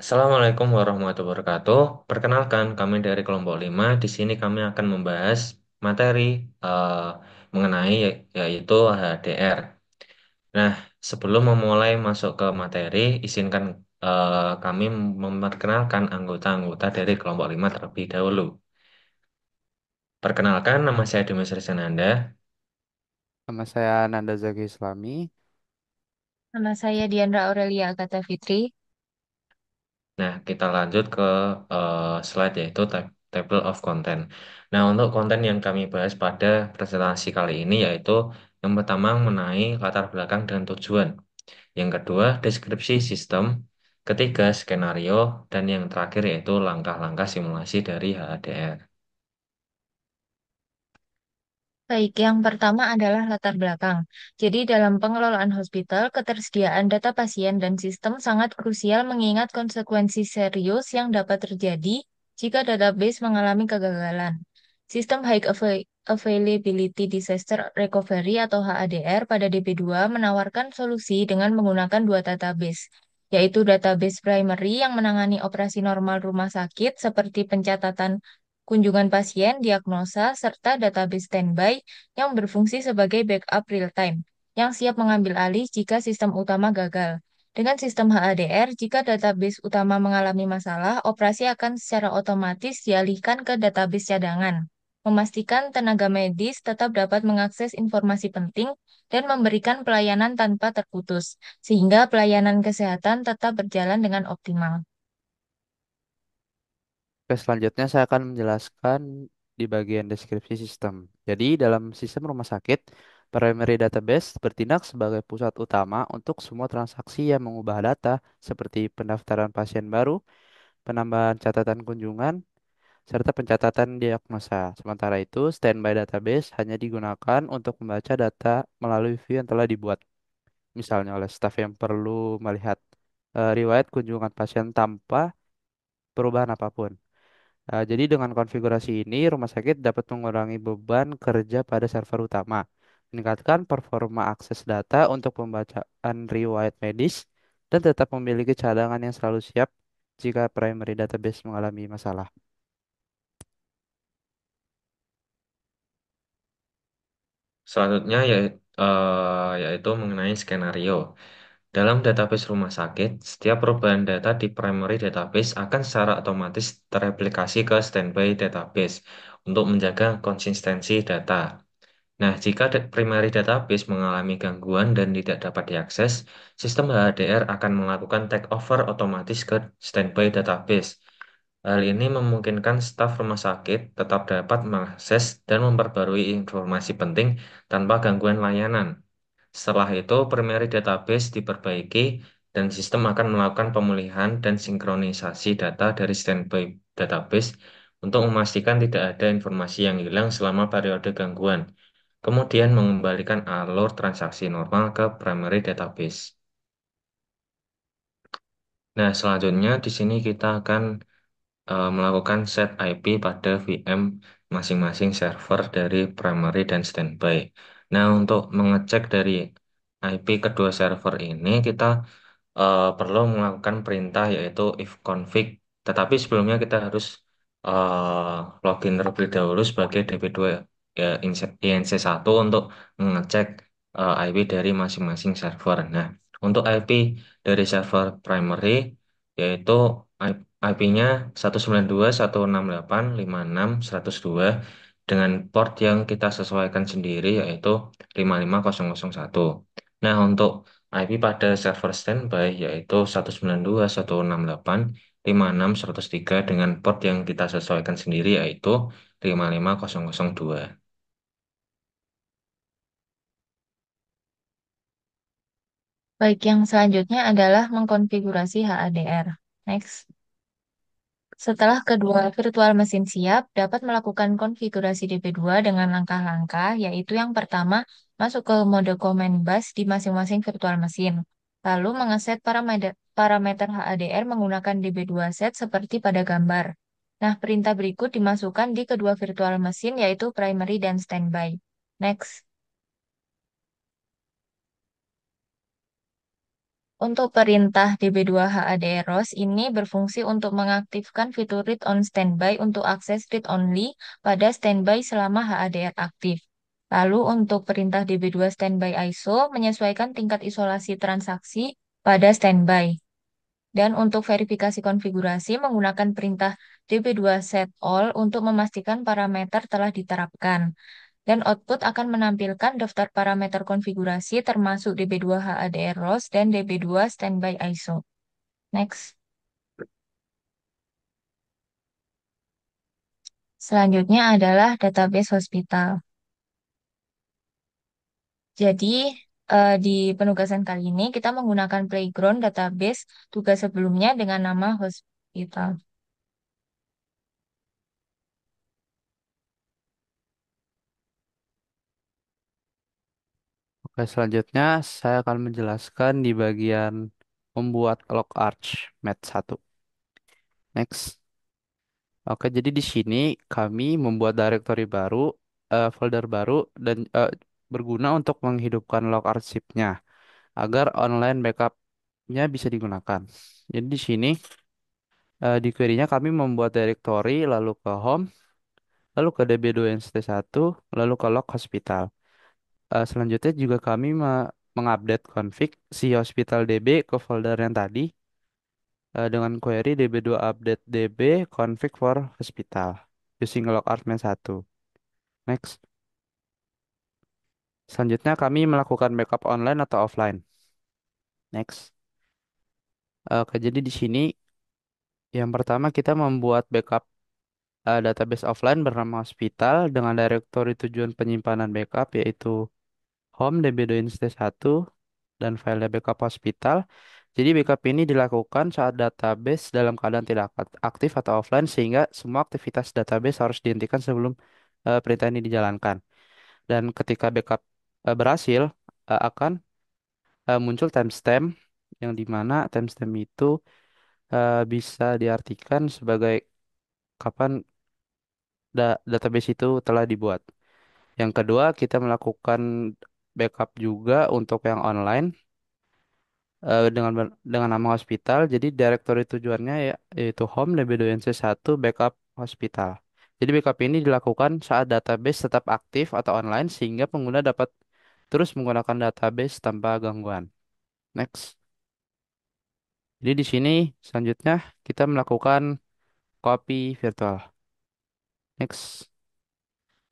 Assalamualaikum warahmatullahi wabarakatuh. Perkenalkan, kami dari kelompok 5. Di sini kami akan membahas materi eh, mengenai yaitu HDR. Nah, sebelum memulai masuk ke materi, izinkan kami memperkenalkan anggota-anggota dari kelompok 5 terlebih dahulu. Perkenalkan, nama saya Dimas Risananda. Nama saya Nanda Zaki Islami. Nama saya Diandra Aurelia Agatha Fitri. Nah, kita lanjut ke slide yaitu table of content. Nah, untuk konten yang kami bahas pada presentasi kali ini yaitu yang pertama mengenai latar belakang dan tujuan. Yang kedua, deskripsi sistem. Ketiga, skenario. Dan yang terakhir yaitu langkah-langkah simulasi dari HDR. Baik, yang pertama adalah latar belakang. Jadi, dalam pengelolaan hospital, ketersediaan data pasien dan sistem sangat krusial mengingat konsekuensi serius yang dapat terjadi jika database mengalami kegagalan. Sistem Availability Disaster Recovery atau HADR pada DP2 menawarkan solusi dengan menggunakan dua database, yaitu database primary yang menangani operasi normal rumah sakit seperti pencatatan kunjungan pasien, diagnosa, serta database standby yang berfungsi sebagai backup real-time, yang siap mengambil alih jika sistem utama gagal. Dengan sistem HADR, jika database utama mengalami masalah, operasi akan secara otomatis dialihkan ke database cadangan, memastikan tenaga medis tetap dapat mengakses informasi penting dan memberikan pelayanan tanpa terputus, sehingga pelayanan kesehatan tetap berjalan dengan optimal. Oke, selanjutnya saya akan menjelaskan di bagian deskripsi sistem. Jadi, dalam sistem rumah sakit, primary database bertindak sebagai pusat utama untuk semua transaksi yang mengubah data, seperti pendaftaran pasien baru, penambahan catatan kunjungan, serta pencatatan diagnosa. Sementara itu, standby database hanya digunakan untuk membaca data melalui view yang telah dibuat, misalnya oleh staf yang perlu melihat riwayat kunjungan pasien tanpa perubahan apapun. Jadi dengan konfigurasi ini, rumah sakit dapat mengurangi beban kerja pada server utama, meningkatkan performa akses data untuk pembacaan riwayat medis, dan tetap memiliki cadangan yang selalu siap jika primary database mengalami masalah. Selanjutnya yaitu mengenai skenario. Dalam database rumah sakit, setiap perubahan data di primary database akan secara otomatis tereplikasi ke standby database untuk menjaga konsistensi data. Nah, jika primary database mengalami gangguan dan tidak dapat diakses, sistem HDR akan melakukan takeover otomatis ke standby database. Hal ini memungkinkan staf rumah sakit tetap dapat mengakses dan memperbarui informasi penting tanpa gangguan layanan. Setelah itu, primary database diperbaiki dan sistem akan melakukan pemulihan dan sinkronisasi data dari standby database untuk memastikan tidak ada informasi yang hilang selama periode gangguan. Kemudian mengembalikan alur transaksi normal ke primary database. Nah, selanjutnya di sini kita akan melakukan set IP pada VM masing-masing server dari primary dan standby. Nah, untuk mengecek dari IP kedua server ini, kita perlu melakukan perintah yaitu if config. Tetapi sebelumnya kita harus login terlebih dahulu sebagai DB2 ya, INC1 untuk mengecek IP dari masing-masing server. Nah, untuk IP dari server primary yaitu IP-nya 192.168.56.102 dengan port yang kita sesuaikan sendiri yaitu 55001. Nah, untuk IP pada server standby yaitu 192.168.56.103 dengan port yang kita sesuaikan sendiri yaitu 55002. Baik, yang selanjutnya adalah mengkonfigurasi HADR. Next. Setelah kedua virtual mesin siap, dapat melakukan konfigurasi DP2 dengan langkah-langkah, yaitu yang pertama, masuk ke mode command bus di masing-masing virtual mesin. Lalu mengeset parameter HADR menggunakan DB2 set seperti pada gambar. Nah, perintah berikut dimasukkan di kedua virtual mesin, yaitu primary dan standby. Next. Untuk perintah DB2HADROS ini berfungsi untuk mengaktifkan fitur read on standby untuk akses read only pada standby selama HADR aktif. Lalu untuk perintah DB2 standby ISO menyesuaikan tingkat isolasi transaksi pada standby. Dan untuk verifikasi konfigurasi menggunakan perintah DB2 set all untuk memastikan parameter telah diterapkan. Dan output akan menampilkan daftar parameter konfigurasi termasuk DB2 HADR ROS dan DB2 standby ISO. Next. Selanjutnya adalah database hospital. Jadi, di penugasan kali ini kita menggunakan Playground database tugas sebelumnya dengan nama hospital. Oke, selanjutnya saya akan menjelaskan di bagian membuat log arch mat 1. Next. Oke, jadi di sini kami membuat directory baru, folder baru, dan berguna untuk menghidupkan log arsipnya agar online backupnya bisa digunakan. Jadi di sini di query-nya kami membuat directory, lalu ke home, lalu ke db2nt1, lalu ke log hospital. Selanjutnya juga kami mengupdate config si hospital db ke folder yang tadi dengan query db2 update db config for hospital using log admin 1. Next. Selanjutnya kami melakukan backup online atau offline. Next. Oke, jadi di sini yang pertama kita membuat backup database offline bernama hospital dengan directory tujuan penyimpanan backup yaitu home db2inst1 dan file backup hospital. Jadi backup ini dilakukan saat database dalam keadaan tidak aktif atau offline sehingga semua aktivitas database harus dihentikan sebelum perintah ini dijalankan. Dan ketika backup berhasil akan muncul timestamp yang dimana timestamp itu bisa diartikan sebagai kapan database itu telah dibuat. Yang kedua, kita melakukan backup juga untuk yang online dengan nama hospital. Jadi directory tujuannya yaitu home db2nc1 backup hospital. Jadi backup ini dilakukan saat database tetap aktif atau online sehingga pengguna dapat terus menggunakan database tanpa gangguan. Next. Jadi di sini selanjutnya kita melakukan copy virtual. Next.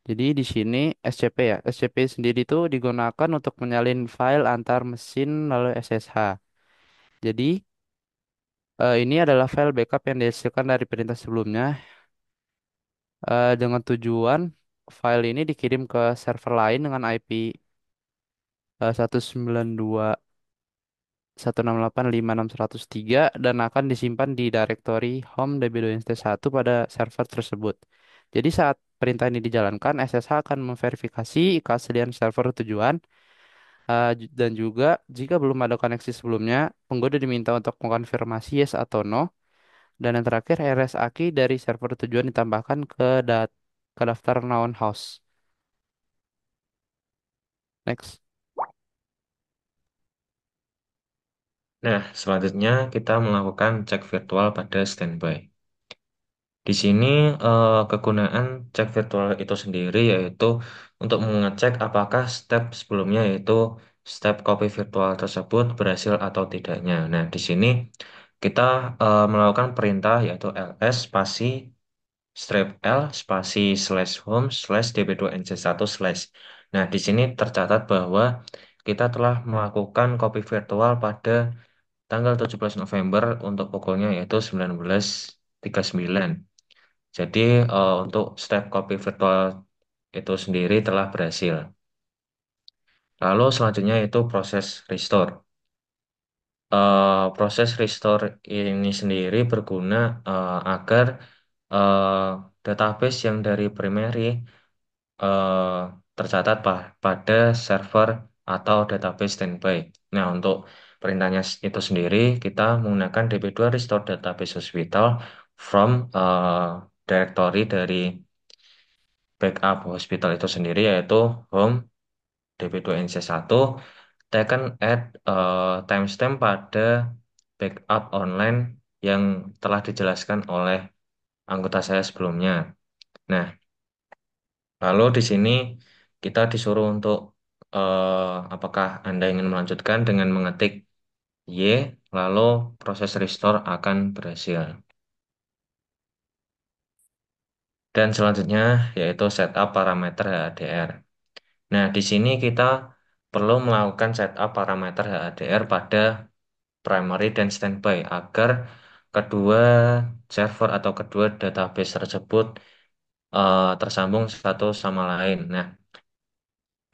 Jadi di sini SCP ya. SCP sendiri itu digunakan untuk menyalin file antar mesin melalui SSH. Jadi ini adalah file backup yang dihasilkan dari perintah sebelumnya dengan tujuan file ini dikirim ke server lain dengan IP 192.168.56.103 dan akan disimpan di directory home db2inst1 pada server tersebut. Jadi saat perintah ini dijalankan, SSH akan memverifikasi keaslian server tujuan dan juga jika belum ada koneksi sebelumnya, pengguna diminta untuk mengkonfirmasi yes atau no. Dan yang terakhir, RSA key dari server tujuan ditambahkan ke daftar known host. Next. Nah, selanjutnya kita melakukan cek virtual pada standby. Di sini kegunaan cek virtual itu sendiri yaitu untuk mengecek apakah step sebelumnya yaitu step copy virtual tersebut berhasil atau tidaknya. Nah, di sini kita melakukan perintah yaitu ls spasi strip L spasi slash home slash db2nc1 slash. Nah, di sini tercatat bahwa kita telah melakukan copy virtual pada tanggal 17 November untuk pukulnya yaitu 19.39. Jadi untuk step copy virtual itu sendiri telah berhasil. Lalu selanjutnya itu proses restore. Proses restore ini sendiri berguna agar database yang dari primary eh, tercatat pada server atau database standby. Nah, untuk perintahnya itu sendiri, kita menggunakan db2 restore database hospital from directory dari backup hospital itu sendiri, yaitu home db2nc1 Tekan add timestamp pada backup online yang telah dijelaskan oleh anggota saya sebelumnya. Nah, lalu di sini kita disuruh untuk apakah Anda ingin melanjutkan dengan mengetik Y, lalu proses restore akan berhasil. Dan selanjutnya yaitu setup parameter HADR. Nah, di sini kita perlu melakukan setup parameter HADR pada primary dan standby agar kedua server atau kedua database tersebut tersambung satu sama lain. Nah,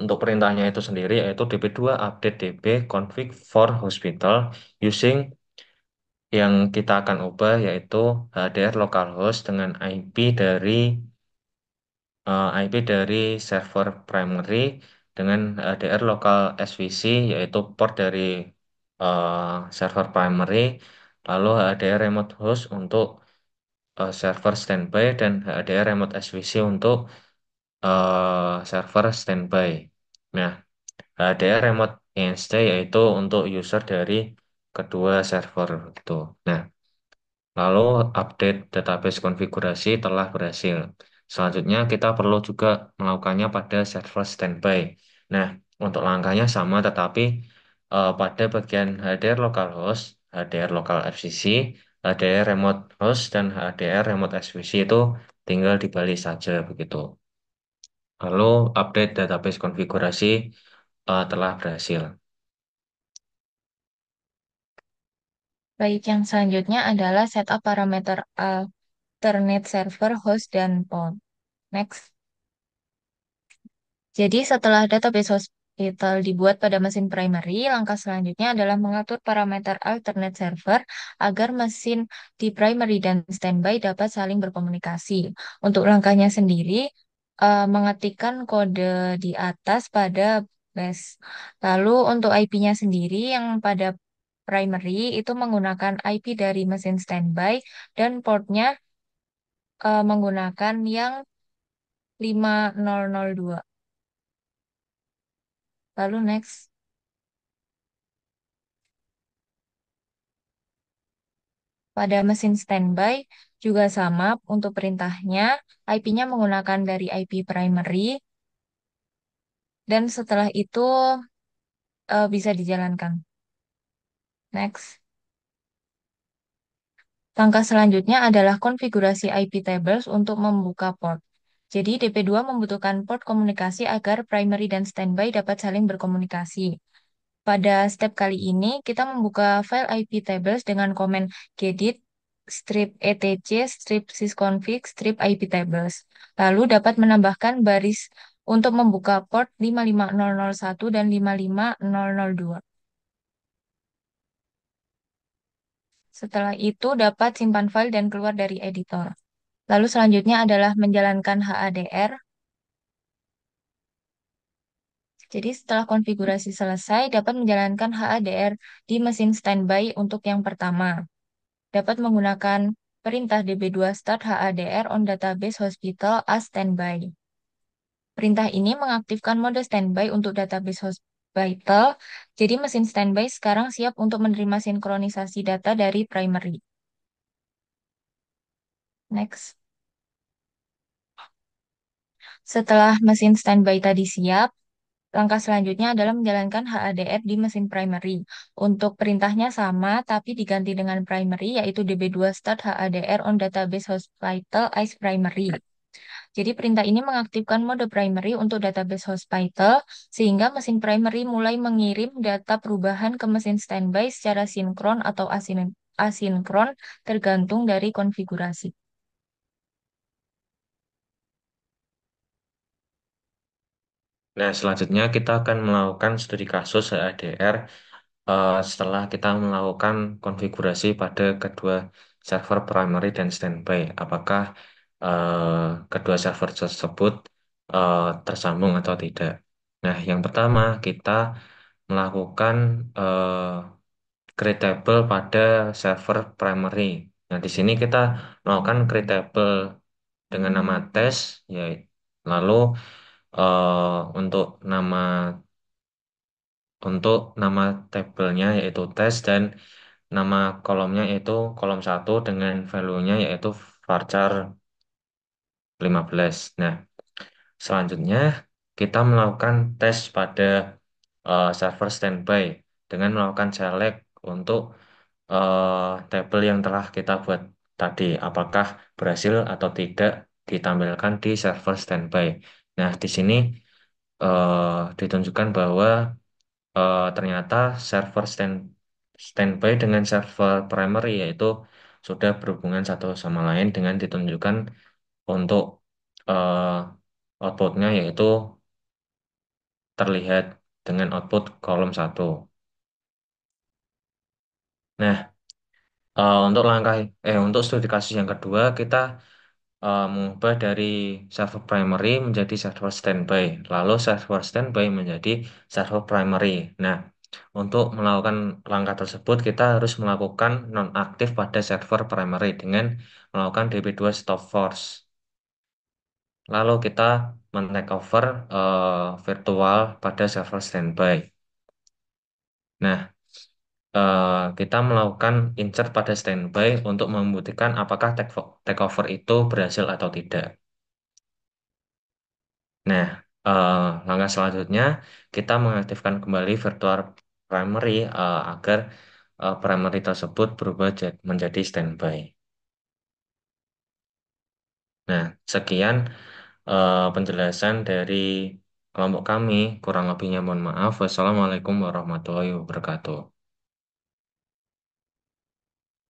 untuk perintahnya itu sendiri yaitu db2 update db config for hospital using yang kita akan ubah yaitu HDR localhost dengan IP dari server primary dengan HDR local SVC yaitu port dari eh, server primary, lalu HDR remote host untuk server standby dan HDR remote SVC untuk server standby. Nah, HDR remote InStay yaitu untuk user dari kedua server itu. Nah, lalu update database konfigurasi telah berhasil. Selanjutnya kita perlu juga melakukannya pada server standby. Nah, untuk langkahnya sama tetapi pada bagian HDR localhost, HDR local FCC, HDR remote host dan HDR remote SVC itu tinggal dibalik saja begitu. Lalu update database konfigurasi telah berhasil. Baik, yang selanjutnya adalah setup parameter alternate server, host, dan pod. Next. Jadi setelah database hospital dibuat pada mesin primary, langkah selanjutnya adalah mengatur parameter alternate server agar mesin di primary dan standby dapat saling berkomunikasi. Untuk langkahnya sendiri, mengetikkan kode di atas pada base. Lalu untuk IP-nya sendiri yang pada primary itu menggunakan IP dari mesin standby dan portnya menggunakan yang 5002. Lalu next. Pada mesin standby juga sama untuk perintahnya, IP-nya menggunakan dari IP primary dan setelah itu bisa dijalankan. Next. Langkah selanjutnya adalah konfigurasi IP tables untuk membuka port. Jadi DP2 membutuhkan port komunikasi agar primary dan standby dapat saling berkomunikasi. Pada step kali ini, kita membuka file IP tables dengan komen gedit strip etc strip sysconfig strip IP tables. Lalu dapat menambahkan baris untuk membuka port 55001 dan 55002. Setelah itu dapat simpan file dan keluar dari editor. Lalu selanjutnya adalah menjalankan HADR. Jadi setelah konfigurasi selesai, dapat menjalankan HADR di mesin standby untuk yang pertama. Dapat menggunakan perintah db2 start HADR on database hospital as standby. Perintah ini mengaktifkan mode standby untuk database hospital. Jadi mesin standby sekarang siap untuk menerima sinkronisasi data dari primary. Next. Setelah mesin standby tadi siap, langkah selanjutnya adalah menjalankan HADR di mesin primary. Untuk perintahnya sama, tapi diganti dengan primary, yaitu db2 start HADR on database hospital as primary. Jadi perintah ini mengaktifkan mode primary untuk database hospital, sehingga mesin primary mulai mengirim data perubahan ke mesin standby secara sinkron atau asinkron, tergantung dari konfigurasi. Nah, selanjutnya kita akan melakukan studi kasus HADR setelah kita melakukan konfigurasi pada kedua server primary dan standby. Apakah kedua server tersebut tersambung atau tidak? Nah, yang pertama kita melakukan create table pada server primary. Nah, di sini kita melakukan create table dengan nama tes, ya, lalu untuk nama untuk nama tabelnya yaitu tes dan nama kolomnya yaitu kolom satu dengan value-nya yaitu varchar 15. Nah, selanjutnya kita melakukan tes pada server standby dengan melakukan select untuk tabel yang telah kita buat tadi, apakah berhasil atau tidak ditampilkan di server standby. Nah, di sini ditunjukkan bahwa ternyata server standby dengan server primary yaitu sudah berhubungan satu sama lain dengan ditunjukkan untuk outputnya yaitu terlihat dengan output kolom satu. Nah, untuk untuk studi kasus yang kedua kita mengubah dari server primary menjadi server standby, lalu server standby menjadi server primary. Nah, untuk melakukan langkah tersebut kita harus melakukan nonaktif pada server primary dengan melakukan db2 stop force. Lalu kita men-takeover virtual pada server standby. Nah, kita melakukan insert pada standby untuk membuktikan apakah takeover itu berhasil atau tidak. Nah, langkah selanjutnya kita mengaktifkan kembali virtual primary agar primary tersebut berubah menjadi standby. Nah, sekian penjelasan dari kelompok kami. Kurang lebihnya mohon maaf. Wassalamualaikum warahmatullahi wabarakatuh.